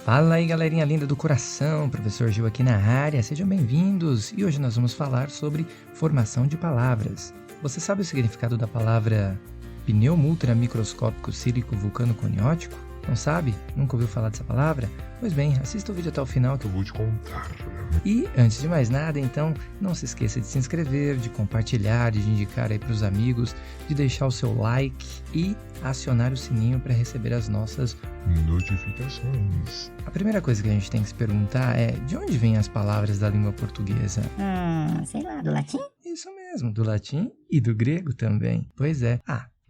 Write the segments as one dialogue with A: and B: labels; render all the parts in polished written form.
A: Fala aí, galerinha linda do coração, professor Gil aqui na área, sejam bem-vindos! E hoje nós vamos falar sobre formação de palavras. Você sabe o significado da palavra pneumultramicroscópico sílico vulcano-coniótico? Não sabe? Nunca ouviu falar dessa palavra? Pois bem, assista o vídeo até o final que eu vou te contar. E, antes de mais nada, então, não se esqueça de se inscrever, de compartilhar, de indicar aí para os amigos, de deixar o seu like e acionar o sininho para receber as nossas notificações. A primeira coisa que a gente tem que se perguntar é, de onde vêm as palavras da língua portuguesa?
B: Sei lá, do latim?
A: Isso mesmo, do latim e do grego também. Pois é.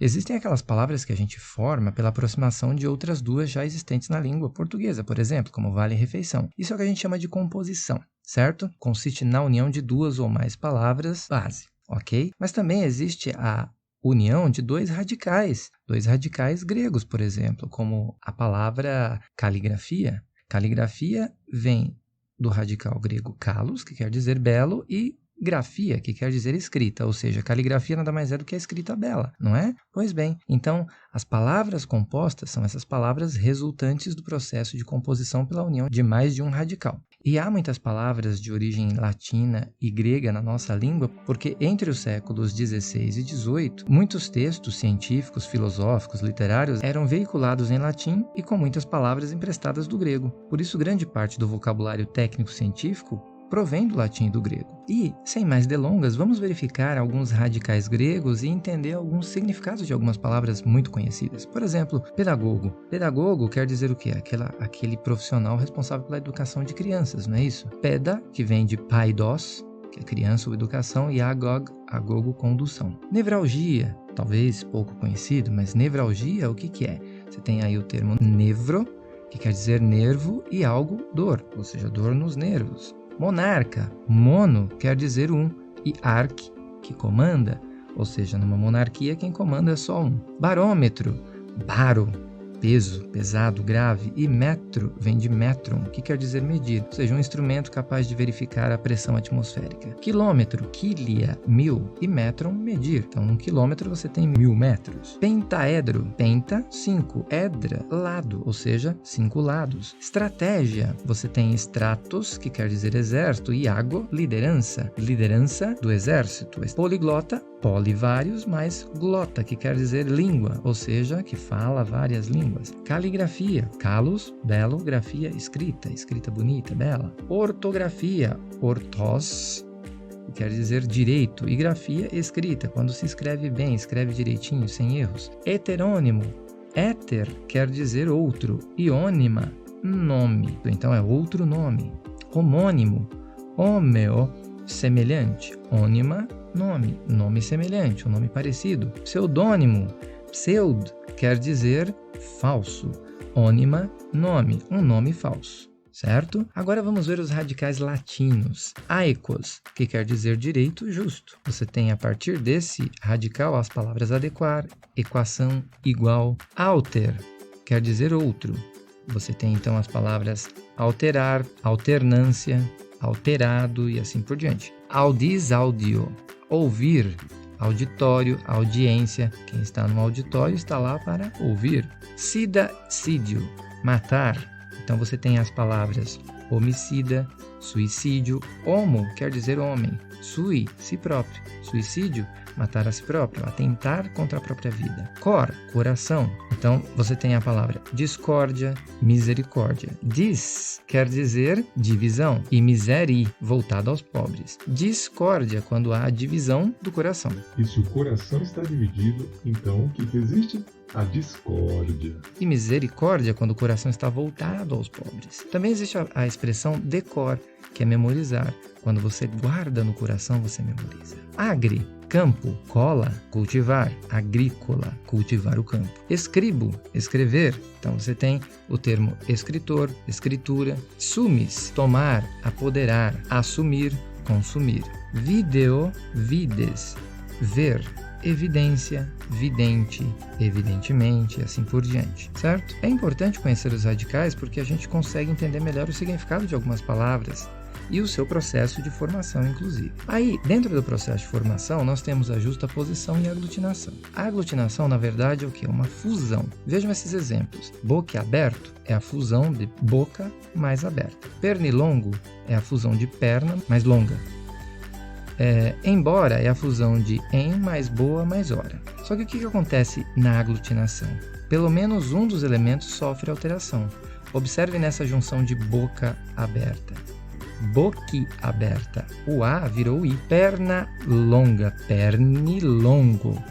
A: Existem aquelas palavras que a gente forma pela aproximação de outras duas já existentes na língua portuguesa, por exemplo, como vale e refeição. Isso é o que a gente chama de composição, certo? Consiste na união de duas ou mais palavras base, ok? Mas também existe a união de dois radicais gregos, por exemplo, como a palavra caligrafia. Caligrafia vem do radical grego kalos, que quer dizer belo, e grafia, que quer dizer escrita, ou seja, caligrafia nada mais é do que a escrita bela, não é? Pois bem, então, as palavras compostas são essas palavras resultantes do processo de composição pela união de mais de um radical. E há muitas palavras de origem latina e grega na nossa língua, porque entre os séculos XVI e XVIII, muitos textos científicos, filosóficos, literários eram veiculados em latim e com muitas palavras emprestadas do grego. Por isso, grande parte do vocabulário técnico-científico provém do latim e do grego. E, sem mais delongas, vamos verificar alguns radicais gregos e entender alguns significados de algumas palavras muito conhecidas. Por exemplo, pedagogo. Pedagogo quer dizer o quê? Aquele profissional responsável pela educação de crianças, não é isso? Peda, que vem de paidos, que é criança ou educação, e agogo, condução. Nevralgia, talvez pouco conhecido, mas nevralgia, o que é? Você tem aí o termo nevro, que quer dizer nervo, e algo, dor, ou seja, dor nos nervos. Monarca, mono quer dizer um, e arque, que comanda, ou seja, numa monarquia quem comanda é só um. Barômetro, baro, peso, pesado, grave, e metro vem de metron, que quer dizer medir, ou seja, um instrumento capaz de verificar a pressão atmosférica. Quilômetro, quilia, 1000, e metron, medir. Então, num quilômetro você tem 1000 metros. Pentaedro, penta, 5, edra, lado, ou seja, 5 lados. Estratégia, você tem stratos, que quer dizer exército, e ago, liderança, liderança do exército. Poliglota, polivários, mais glota, que quer dizer língua, ou seja, que fala várias línguas. Caligrafia, kalos, belo, grafia, escrita, escrita bonita, bela. Ortografia, ortos, que quer dizer direito, e grafia, escrita, quando se escreve bem, escreve direitinho, sem erros. Heterônimo, éter quer dizer outro, e ônima, nome, então é outro nome. Homônimo, homeo, semelhante, ônima, nome, nome semelhante, um nome parecido. Pseudônimo, pseud, quer dizer falso. Ônima, nome, um nome falso, certo? Agora vamos ver os radicais latinos. Aikos, que quer dizer direito justo. Você tem a partir desse radical as palavras adequar, equação, igual. Alter, quer dizer outro. Você tem então as palavras alterar, alternância, alterado e assim por diante. Audis, audio, ouvir, auditório, audiência. Quem está no auditório está lá para ouvir. Sida, sídio, matar. Então você tem as palavras homicida, suicídio. Homo quer dizer homem. Sui, si próprio. Suicídio, matar a si próprio, atentar contra a própria vida. Cor, coração. Então você tem a palavra discórdia, misericórdia. Dis quer dizer divisão e miseri, voltado aos pobres. Discórdia, quando há divisão do coração.
C: E se o coração está dividido, então o que existe? A discórdia.
A: E misericórdia, quando o coração está voltado aos pobres. Também existe a expressão decor, que é memorizar. Quando você guarda no coração, você memoriza. Agri, campo, cola, cultivar. Agrícola, cultivar o campo. Escribo, escrever. Então você tem o termo escritor, escritura. Sumis, tomar, apoderar, assumir, consumir. Video, vides, ver. Evidência, vidente, evidentemente, assim por diante, certo? É importante conhecer os radicais porque a gente consegue entender melhor o significado de algumas palavras. e o seu processo de formação, inclusive. Aí, dentro do processo de formação, nós temos a justaposição e a aglutinação. A aglutinação, na verdade, é o quê? Uma fusão. Vejam esses exemplos. Boquiaberto é a fusão de boca mais aberta. Pernilongo é a fusão de perna mais longa. Embora é a fusão de em mais boa mais hora. Só que o que acontece na aglutinação? Pelo menos um dos elementos sofre alteração. Observe nessa junção de boca aberta. Boquiaberta. O A virou I. Perna longa. Pernilongo.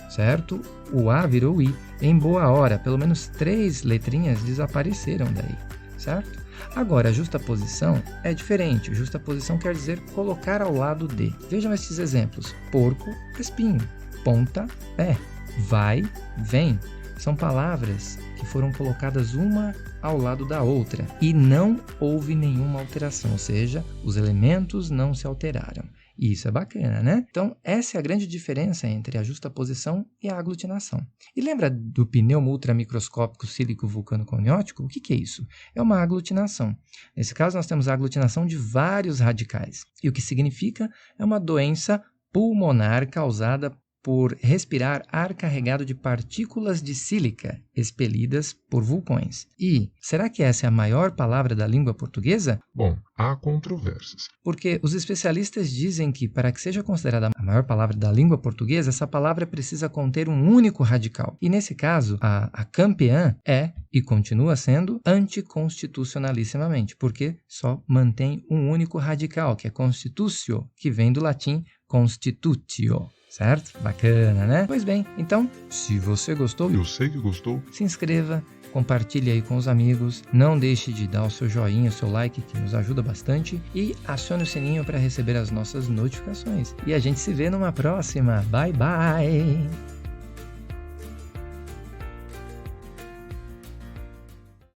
A: Certo? O A virou I. Em boa hora. Pelo menos 3 letrinhas desapareceram daí. Certo? Agora, a justaposição é diferente. Justaposição quer dizer colocar ao lado de. Vejam esses exemplos. Porco, espinho. Ponta, pé. Vai, vem. São palavras que foram colocadas uma ao lado da outra e não houve nenhuma alteração, ou seja, os elementos não se alteraram. E isso é bacana, né? Então, essa é a grande diferença entre a justaposição e a aglutinação. E lembra do pneumo ultramicroscópico sílico vulcano-coniótico? O que é isso? É uma aglutinação. Nesse caso, nós temos a aglutinação de vários radicais. E o que significa? É uma doença pulmonar causada por respirar ar carregado de partículas de sílica expelidas por vulcões. E será que essa é a maior palavra da língua portuguesa?
C: Bom, há controvérsias.
A: Porque os especialistas dizem que, para que seja considerada a maior palavra da língua portuguesa, essa palavra precisa conter um único radical. E nesse caso, a campeã é, e continua sendo, anticonstitucionalissimamente, porque só mantém um único radical, que é constitutio, que vem do latim constitutio. Certo? Bacana, né? Pois bem, então, se você gostou,
C: Eu sei que gostou.
A: se inscreva, compartilhe aí com os amigos, não deixe de dar o seu joinha, o seu like, que nos ajuda bastante, e acione o sininho para receber as nossas notificações. E a gente se vê numa próxima. Bye, bye!